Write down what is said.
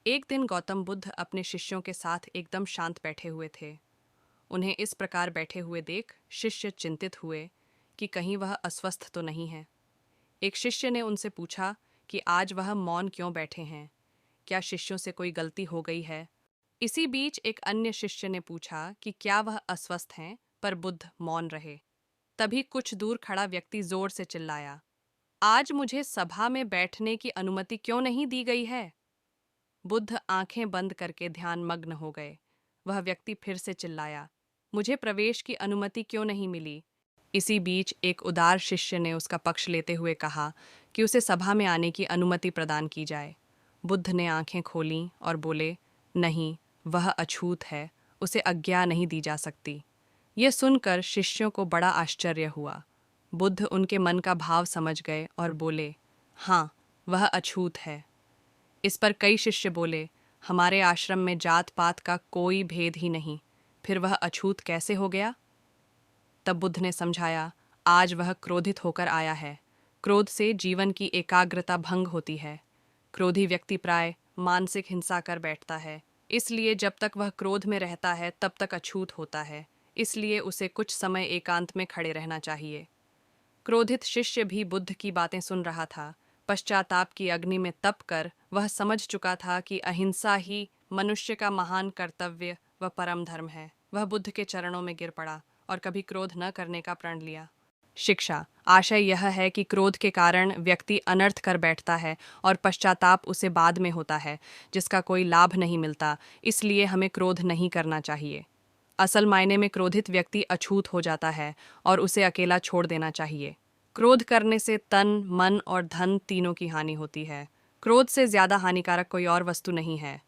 एक दिन गौतम बुद्ध अपने शिष्यों के साथ एकदम शांत बैठे हुए थे। उन्हें इस प्रकार बैठे हुए देख शिष्य चिंतित हुए कि कहीं वह अस्वस्थ तो नहीं है। एक शिष्य ने उनसे पूछा कि आज वह मौन क्यों बैठे हैं, क्या शिष्यों से कोई गलती हो गई है। इसी बीच एक अन्य शिष्य ने पूछा कि क्या वह अस्वस्थ हैं, पर बुद्ध मौन रहे। तभी कुछ दूर खड़ा व्यक्ति जोर से चिल्लाया, आज मुझे सभा में बैठने की अनुमति क्यों नहीं दी गई है। बुद्ध आंखें बंद करके ध्यान मग्न हो गए। वह व्यक्ति फिर से चिल्लाया, मुझे प्रवेश की अनुमति क्यों नहीं मिली। इसी बीच एक उदार शिष्य ने उसका पक्ष लेते हुए कहा कि उसे सभा में आने की अनुमति प्रदान की जाए। बुद्ध ने आंखें खोलीं और बोले, नहीं, वह अछूत है, उसे आज्ञा नहीं दी जा सकती। यह सुनकर शिष्यों को बड़ा आश्चर्य हुआ। बुद्ध उनके मन का भाव समझ गए और बोले, हाँ, वह अछूत है। इस पर कई शिष्य बोले, हमारे आश्रम में जात पात का कोई भेद ही नहीं, फिर वह अछूत कैसे हो गया। तब बुद्ध ने समझाया, आज वह क्रोधित होकर आया है। क्रोध से जीवन की एकाग्रता भंग होती है। क्रोधी व्यक्ति प्राय मानसिक हिंसा कर बैठता है, इसलिए जब तक वह क्रोध में रहता है तब तक अछूत होता है। इसलिए उसे कुछ समय एकांत में खड़े रहना चाहिए। क्रोधित शिष्य भी बुद्ध की बातें सुन रहा था। पश्चाताप की अग्नि में तप कर वह समझ चुका था कि अहिंसा ही मनुष्य का महान कर्तव्य व परम धर्म है। वह बुद्ध के चरणों में गिर पड़ा और कभी क्रोध न करने का प्रण लिया। शिक्षा आशय यह है कि क्रोध के कारण व्यक्ति अनर्थ कर बैठता है और पश्चाताप उसे बाद में होता है, जिसका कोई लाभ नहीं मिलता। इसलिए हमें क्रोध नहीं करना चाहिए। असल मायने में क्रोधित व्यक्ति अछूत हो जाता है और उसे अकेला छोड़ देना चाहिए। क्रोध करने से तन, मन और धन तीनों की हानि होती है। क्रोध से ज्यादा हानिकारक कोई और वस्तु नहीं है।